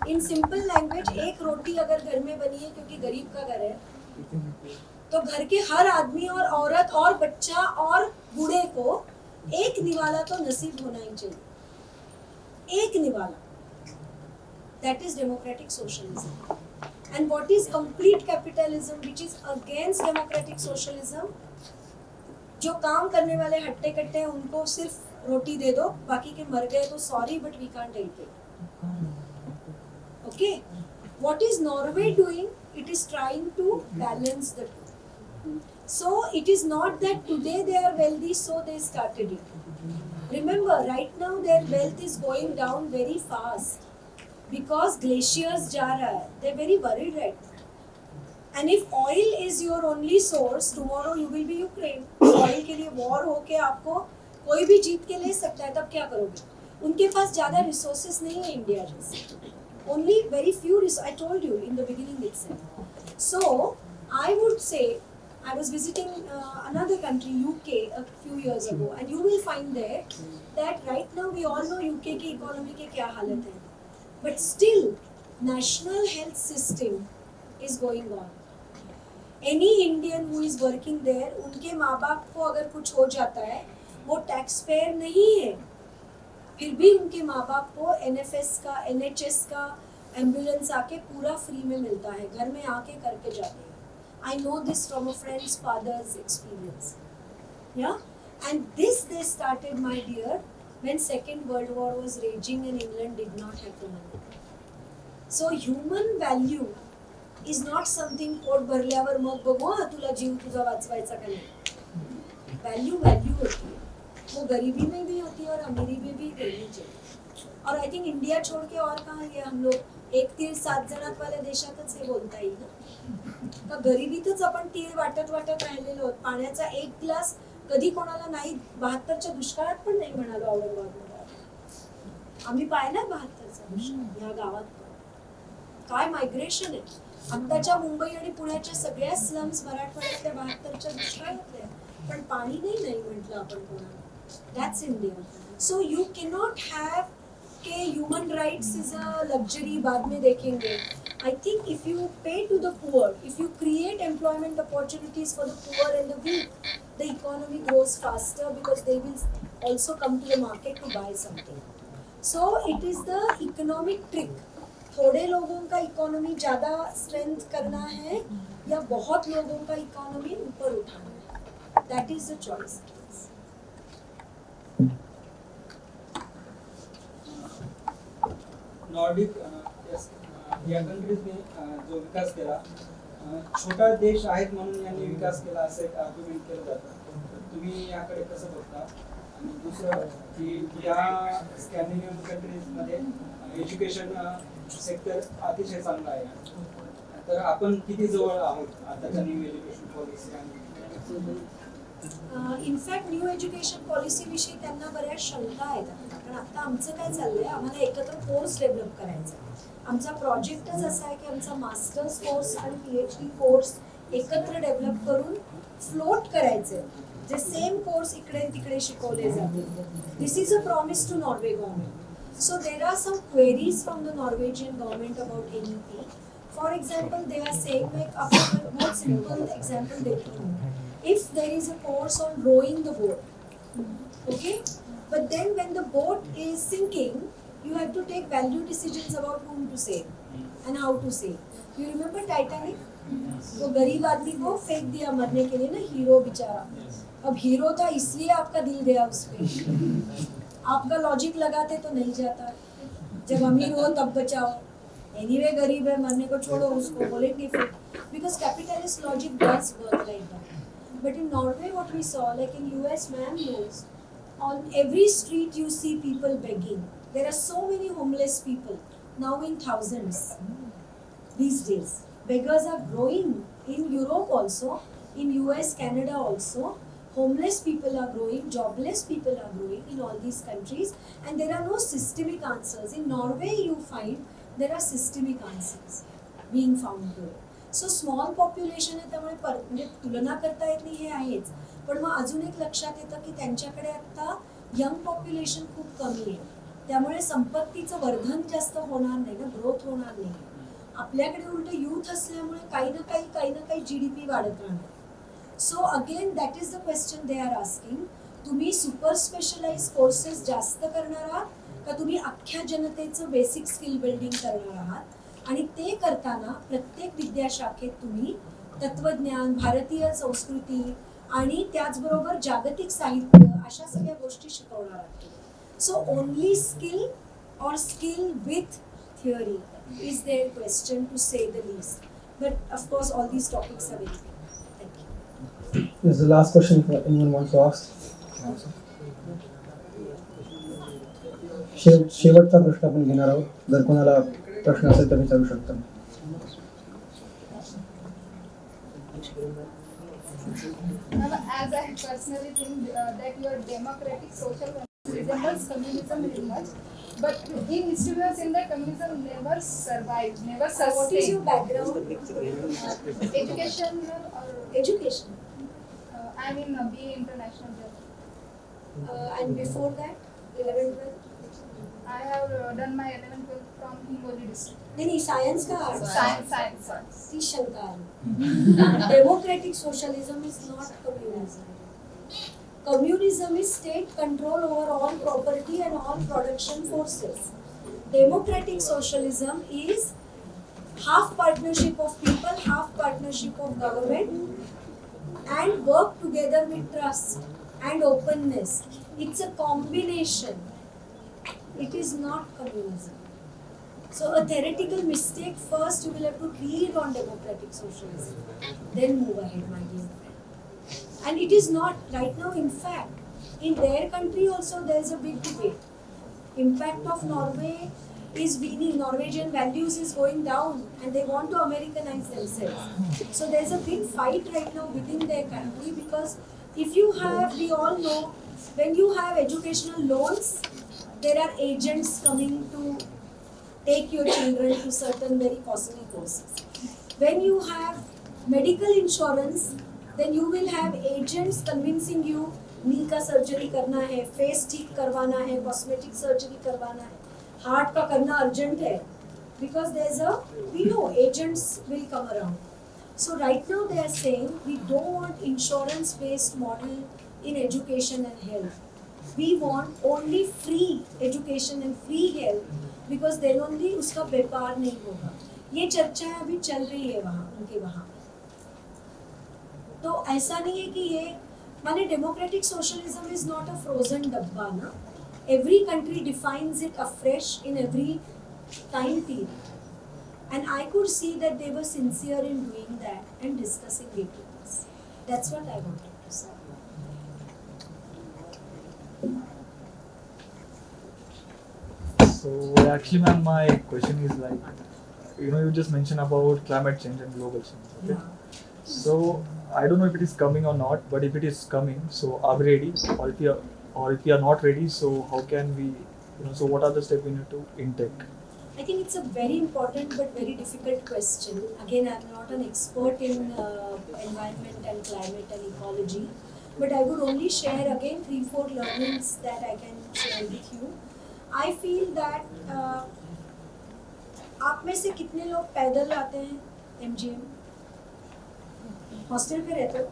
In simple language, एक रोटी अगर घर में बनी है क्योंकि गरीब का घर है, तो घर के हर आदमी और औरत और बच्चा और बूढ़े को एक निवाला तो नसीब होना ही चाहिए. एक निवाला. That is democratic socialism. And what is complete capitalism, which is against democratic socialism? जो काम करने वाले हट्टे कट्टे हैं उनको सिर्फ रोटी दे दो, बाकी के मर गए तो sorry but we can't help it. Okay, what is Norway doing? It is trying to balance the two. So it is not that today they are wealthy so they started it. Remember, right now their wealth is going down very fast because glaciers जा रहा है. They are very worried right. And if oil is your only source, tomorrow you will be Ukraine. Oil के लिए war होके आपको कोई भी जीत के ले सकता है, तब क्या करोगे? उनके पास ज़्यादा resources नहीं है इंडिया जैसे. Only very few resources. I told you in the beginning itself. So I would say I was visiting another country, UK, a few years ago, and you will find there that right now we all know UK की economy के क्या हालत है. But still, national health system is going on. Any Indian who is working there, उनके माँ बाप को अगर कुछ हो जाता है, वो टैक्स पेयर नहीं है, फिर भी उनके माँ बाप को NFS का, NHS का एम्बुलेंस आके पूरा फ्री में मिलता है, घर में आके करके जाते हैं. I know this from a friend's father's experience. Yeah, and this they started, my dear, when Second World War was raging and England did not have the money. So human value is not something पोट भरल्यावर मग बघू तुला जीव तुझा वाचवायचा का नाही. Value होती है, वो गरीबी में भी होती है और अमीरी में भी देनी चाहिए. और आई थिंक इंडिया छोड़ के और कहाँ ये हम लोग 1 तीळ 7 जणात वाल्या देशातच हे बोलता येईल ना. का गरिबीतच आपण तीळ वाटत राहिलेलो आहोत. पाण्याचा एक ग्लास कधी कोणाला नाही, 72च्या दुष्काळात पण नाही म्हणालो औरंगाबादमध्ये. आम्ही पाहिला 72चा दुष्काळ ह्या गावात. काय मायग्रेशन आहे. आत्ताच्या मुंबई आणि पुण्याच्या सगळ्या स्लम्स मराठवाड्यातल्या 72च्या दुष्काळातल्या, पण पाणी नाही म्हटलं आपण कोणाला. That's India. So you cannot have के human rights is a luxury, बाद में देखेंगे. I think if you pay to the poor, if you create employment opportunities for the poor and the weak, the economy grows faster because they will also come to the market to buy something. So it is the economic trick. थोड़े लोगों का economy ज़्यादा strength करना है या बहुत लोगों का इकोनॉमी ऊपर उठाना है. That is the choice. Nordic या कंट्रीजने जो विकास केला, छोटा देश आहेत म्हणून यांनी विकास केला असं एक आर्ग्युमेंट केलं जातं. तुम्ही याकडे कसं बघता? आणि दुसरं की या स्कॅन्डिनेव्हियन कंट्रीजमध्ये एज्युकेशन सेक्टर अतिशय चांगलं आहे. तर आपण किती जवळ आहोत आताच्या न्यू एज्युकेशन पॉलिसी आणि इनफॅक्ट न्यू एज्युकेशन पॉलिसीविषयी त्यांना बऱ्याच शंका आहेत. कारण आता आमचं काय चाललंय, आम्हाला एकत्र कोर्स डेव्हलप करायचा आहे. आमचा प्रोजेक्टच असा आहे की आमचा मास्टर्स कोर्स आणि PhD कोर्स एकत्र डेव्हलप करून फ्लोट करायचे, जे सेम कोर्स इकडे तिकडे शिकवले जातील. This is a promise to Norway government. So there are some queries from the Norwegian government about NEP. For example, they are saying like a more simple example देती हूँ. If there is a course on rowing the boat, okay, but then when the boat is sinking, you have to take value decisions about whom to save and how to save. You remember Titanic? तो गरीब आदमी को फेंक दिया मरने के लिए ना, हीरो बेचारा. अब हीरो था इसलिए आपका दिल गया उस पे. आपका लॉजिक लगाते तो नहीं जाता. जब अमीर हो तब बचाओ. एनीवे गरीब है, मरने को छोड़ो, उसको बोलेंगे फिर. Because capitalist logic does work like that. But in Norway what we saw, like in US, ma'am knows, on every street you see people begging. There are so many homeless people now in thousands these days. Beggars are growing in Europe also, in US, Canada also. Homeless people are growing, jobless people are growing in all these countries, and there are no systemic answers. In Norway you find there are systemic answers being found there. So small population आहे, त्यामुळे म्हणजे तुलना करता येत नाही हे आहेच. पण मग अजून एक लक्षात येतं की त्यांच्याकडे आता यंग पॉप्युलेशन खूप कमी आहे, त्यामुळे संपत्तीचं वर्धन जास्त होणार नाही ना, ग्रोथ होणार नाही. आपल्याकडे उलट यूथ असल्यामुळे काही ना काही GDP वाढत राहणार. So again that is the question they are asking. तुम्ही सुपर स्पेशलाइज कोर्सेस जास्त करणार आहात का तुम्ही अख्ख्या जनतेचं बेसिक स्किल बिल्डिंग करणार आहात? आणि ते करताना प्रत्येक विद्याशाखेत तुम्ही तत्वज्ञान, भारतीय संस्कृती आणि त्याचबरोबर जागतिक साहित्य अशा सगळ्या गोष्टी शिकवणार आहात. सो ओनली स्किल और skill with theory is there question to say the least. But of course all these topics are very. This is the last question if anyone wants to ask. शेवटचा प्रश्न आपण घेणार आहोत. जर कोणाला प्रश्न असेल तर विचारू शकता. As I personally think that your democratic social resembles communism very much, but in history we have seen that communism never survived, never sustained. What is your background? Education or Education. I'm in BA International Journalism. And before that, 11th, 12th? I have done my 11th, 12th from Hingoli district. नहीं science का arts. Science. ती शंका आहे. Democratic socialism is not communism. Communism is state control over all property and all production forces. Democratic socialism is half partnership of people, half partnership of government, and work together with trust and openness. It's a combination. It is not communism. So a theoretical mistake, first you will have to read on democratic socialism, then move ahead, my dear friend. And it is not right now. In fact, in their country also there is a big debate. Impact of Norway is weaning. Norwegian values is going down, and they want to Americanize themselves. So there is a big fight right now within their country, because if you have, we all know, when you have educational loans, there are agents coming to take your children to certain very costly courses. When you have medical insurance, then you will have agents convincing you knee का surgery करना है, face ठीक करवाना है, cosmetic surgery करवाना है, heart का करना अर्जेंट है, because there's a, we know agents will come around. So right now they are saying we don't want insurance based model in education and health. We want only free education and free health, because then only उसका व्यापार नहीं होगा. ये चर्चा अभी चल रही है वहाँ, उनके वहाँ. तो ऐसा नहीं है कि ये माने democratic socialism is not a frozen डब्बा ना. Every country defines it afresh in every time period, and I could see that they were sincere in doing that and discussing it with us. That's what I wanted to say. So actually, ma'am, my question is like, you just mentioned about climate change and global change. Okay. So I don't know if it is coming or not, but if it is coming, so are we ready? Or if we are not ready, so how can we? So what are the steps we need to intake? I think it's a very important but very difficult question. Again, I'm not an expert in environment and climate and ecology, but I would only share again 3-4 learnings that I can share with you. I feel that आप में से कितने लोग पैदल आते हैं MGM? Hostel पे रहते हो?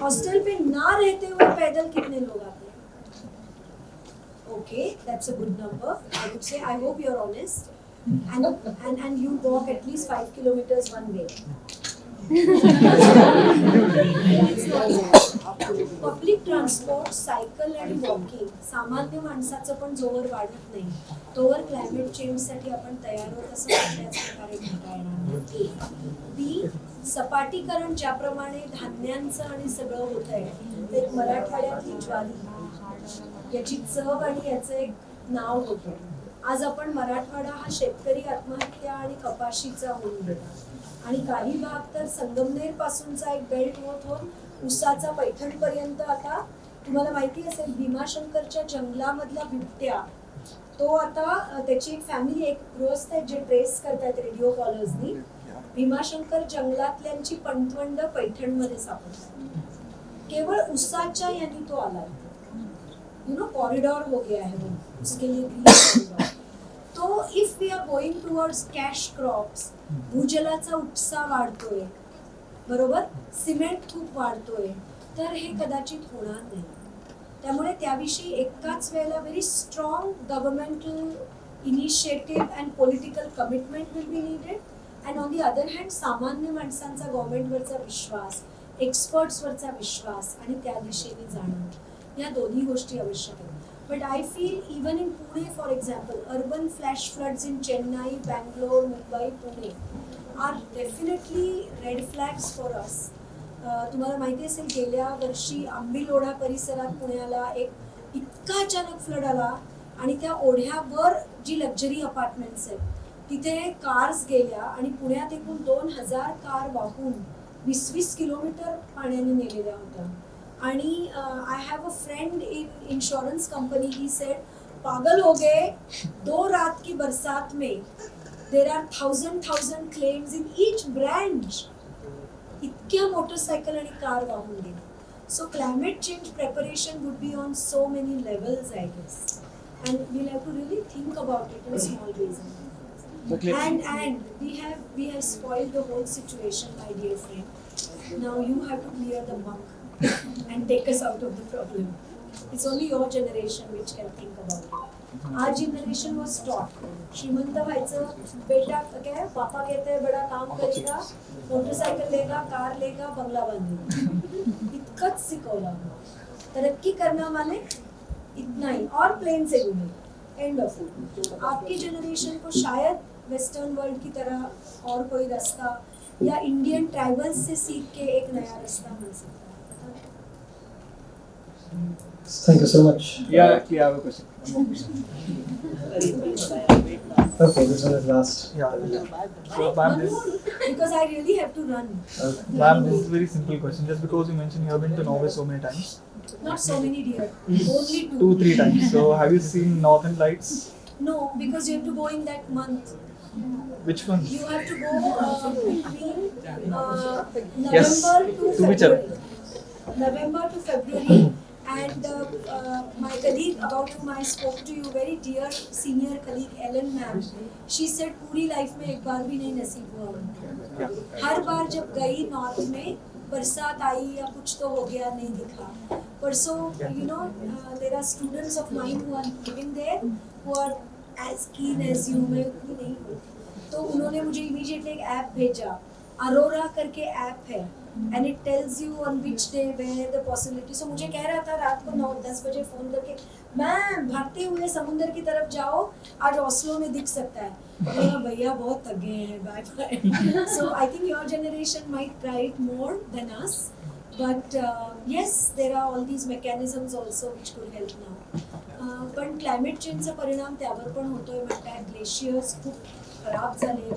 हॉस्टल पे ना रहते हुए पैदल कितने लोग आते हैं? Okay, that's a good number. I would say, I hope you're honest. And you walk at least 5 kilometers one way. It's not that. Public transport, cycle and walking. सामान्य माणसाचं पण जोवर वाढत नाही, तोवर क्लायमेट चेंज साठी आपण तयार होत असं कुठल्याच प्रकारे म्हणता येणार नाही. बी, सपाटीकरण ज्याप्रमाणे धान्यांचं आणि सगळं होत आहे, ते मराठवाड्यातली ज्वारी याची चव आणि याचं एक नाव होतं. आज आपण मराठवाडा हा शेतकरी आत्महत्या आणि कपाशीचा होऊन गेला, आणि काही भाग तर संगमनेर पासूनचा एक बेल्ट होत उसाचा पैठणपर्यंत. आता तुम्हाला माहिती असेल, भीमाशंकरच्या जंगलामधला बिबट्या, तो आता त्याची एक फॅमिली, एक गृहस्थ आहेत जे ट्रेस करतात रेडिओ कॉलर्सनी. भीमाशंकर जंगलातल्यांची पणत्वंड पैठणमध्ये सापडतात. केवळ उसाच्या यांनी तो आला. कॉरिडोर हो गया है वो, उसके लिए ग्रीन कॉरिडोर. तो if we are going towards cash crops, भूजलाचा उपसा वाढतोय, बरोबर, सिमेंट खूप वाढतोय, तर हे कदाचित होणार नाही. त्यामुळे त्याविषयी एकाच वेळेला very strong governmental initiative and political commitment will be needed. And on the other hand सामान्य माणसांचा गव्हर्नमेंटवरचा विश्वास, एक्सपर्ट्सवरचा विश्वास आणि त्या दिशेने जाणं, या दोन्ही गोष्टी आवश्यक आहेत. But I feel even in Pune for example, urban flash floods in Chennai, Bangalore, Mumbai, Pune are definitely red flags for us. तुम्हाला माहिती असेल, गेल्या वर्षी आंबील-ओढा परिसरात पुण्याला एक इतका अचानक फ्लड आला, आणि त्या ओढ्यावर जी लक्झरी अपार्टमेंट्स आहेत तिथे कार्स गेल्या, आणि पुण्यात एकूण 2000 कार वाहून 20-20 किलोमीटर पाण्याने नेलेल्या होत्या. आणि I have a friend in insurance company, he said पागल हो गए, 2 रात की बरसात में there are 1000 claims in each branch. इतक्या मोटरसायकल आणि कार वाहून गेल्या. So climate change preparation would be on so many levels, I guess, and we'll have to really think about it in small ways. And we have spoiled the whole situation, my dear friend. Now you have to clear the muck and take us out of the problem. It's only your generation which can think about it. Our generation was taught, श्रीमंत व्हायचं, बेटा क्या पापा कहते हैं बड़ा काम करेगा, motorcycle लेगा, कार लेगा, बंगला बांधेगा, इतकंच शिकवलं. तरक्की करना माने इतना ही, और प्लेन से घूमे, एंड ऑफ इट. आपकी जनरेशन को शायद वेस्टर्न वर्ल्ड की तरह और कोई रास्ता, या इंडियन ट्राइबल्स से सीख के एक नया रास्ता मिल सकता है. Thank you so much. Yeah, actually, I have a question. One more question. Okay, this one is last. Yeah. So, One ma'am, more, because I really have to run. ma'am, this is a very simple question. Just because you mentioned you have been to Norway so many times. Not so many, dear. Only 2. 2-3 times. So have you seen Northern Lights? No, because you have to go in that month. Which one? You have to go between Yes. November to To which February. November to February. And my colleague about whom I spoke to you, very dear senior colleague Ellen ma'am, she said पूरी life में एक बार भी नहीं नसीब हुआ उनको. हर बार जब गई नॉर्थ में, बरसात आई या कुछ तो हो गया, नहीं दिखा. परसों there are students of mine who are living there who are as keen as you. मैं उतनी नहीं हूँ, तो उन्होंने मुझे इमीडिएटली एक ऐप भेजा, अरोरा करके ऐप है, and it tells you on which day where the possibility. So मुझे कह रहा था रात को 9-10 बजे फोन करके, मैम भागते हुए समुद्र की तरफ जाओ, आज ओस्लो में दिख सकता है. भैया बहुत थक गए हैं, bye bye. So I think your generation might try it more than us, but yes, there are all these mechanisms also which could help now. पण क्लायमेट चेंजचा परिणाम त्यावर पण होतोय म्हणताय. ग्लेशियर्स खूप खराब झाले,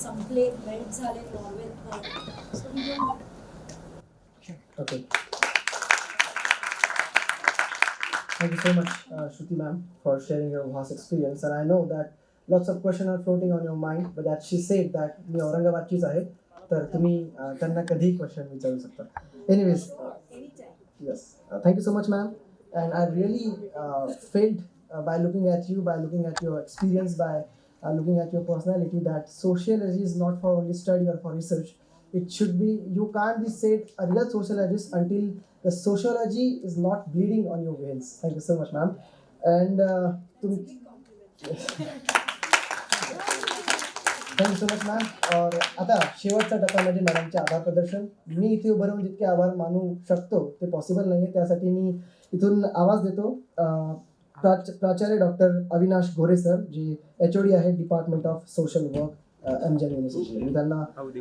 संपले, मेल्ट झाले नॉर्वेत. So we don't. Okay. Thank you so much, Shruti ma'am, for sharing your vast experience. And I know that lots of questions are floating on your mind, but that she said that मी औरंगाबादचीच आहे, तर तुम्ही त्यांना कधीही question विचारू शकता. Anyways, yes, thank you so much, ma'am. And I really felt by looking at you, by looking at your experience, by looking at your personality, that sociology is not for only study or for research. It should be, you can't be said a real sociologist until the sociology is not bleeding on your veins. Thank you so much, ma'am. And thank you so much ma'am. और आता शेवटच्या टप्प्यामध्ये मॅडमचे आभार प्रदर्शन. मी इथे उभं राहून जितके आभार मानू शकतो ते पॉसिबल नाही आहे, त्यासाठी मी इथून आवाज देतो प्राचार्य डॉक्टर अविनाश गोरे सर, जे HOD आहे department of social work MGM university. मी त्यांना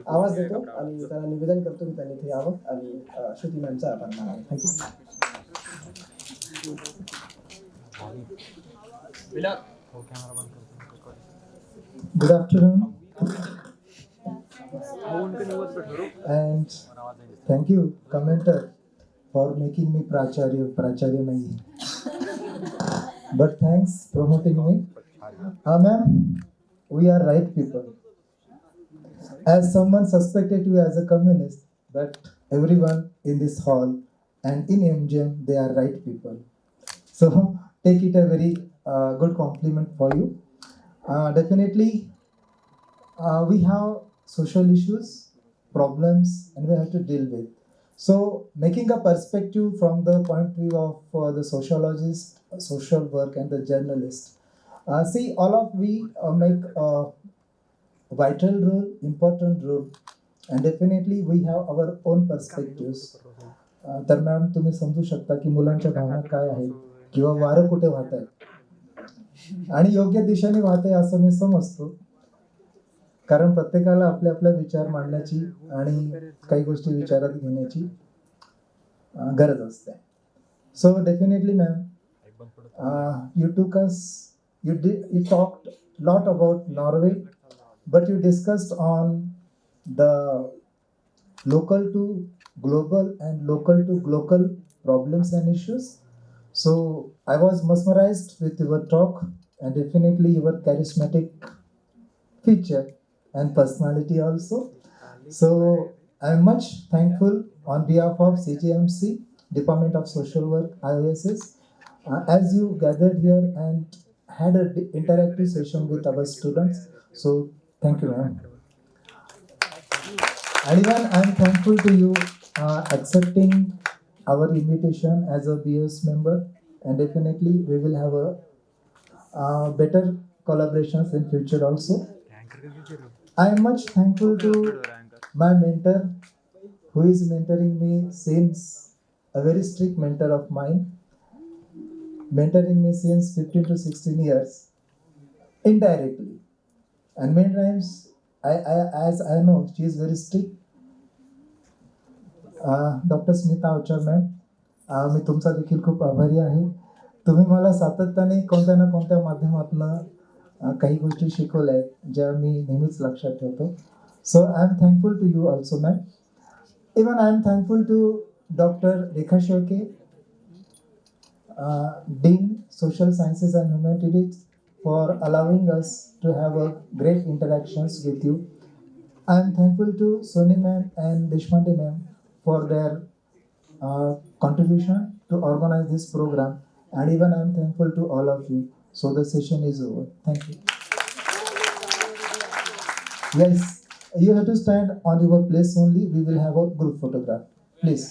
आवाज देतो आणि त्यांना निवेदन करतो की त्यांनी इथे यावं आणि श्रुती मॅमचा आभार मानावे. Thank you. Good afternoon, and thank you, commenter, for making me Pracharya. Pracharya nahi, but thanks promoting me. Ma'am, we are right people. As someone suspected you as a communist, but everyone in this hall and in MGM, they are right people. So take it a very good compliment for you. Definitely, we have social issues, problems, and we have to deal with. So, making a perspective from the point of view of the sociologist, social work, and the journalist. See, all of we make a vital role, important role, and definitely we have our own perspectives. तर ma'am तुम्ही समजू शकता की मुलांच्या भावना काय आहेत किंवा वारं कुठे वाहत आहे आणि योग्य दिशेने वाहत आहे असं मी समजतो, कारण प्रत्येकाला आपले आपले विचार मांडण्याची आणि काही गोष्टी विचारात घेण्याची गरज असते. So definitely ma'am, you talked lot about Norway, but you discussed on the local to global and local to local problems and issues. So I was mesmerized with your talk and definitely your charismatic feature and personality also. So I am much thankful on behalf of CJMC, Department of Social Work, IOSS, as you gathered here and had an interactive session with our students. So thank you, ma'am. And even I am thankful to you accepting our invitation as a BS member, and definitely we will have a better collaborations in future also. I am much thankful to my mentor, who is mentoring me since a very strict mentor of mine, mentoring me since 15 to 16 years, indirectly. And many times, as I know, she is very strict. Doctor Smita Avchar ma'am, मी तुमचा देखील खूप आभारी आहे. तुम्ही मला सातत्याने कोणत्या ना कोणत्या माध्यमातून काही गोष्टी शिकवल्या आहेत ज्या मी नेहमीच लक्षात ठेवतो. So I am thankful to you also ma'am. Even I am thankful to doctor Rekha Shelke, dean social sciences and humanities, for allowing us to have a great interactions with you. I am thankful to Soni ma'am and Deshpande ma'am for their contribution to organize this program, and even I am thankful to all of you. So the session is over. Thank you. Yes, you have to stand on your place only. We will have a group photograph. Please.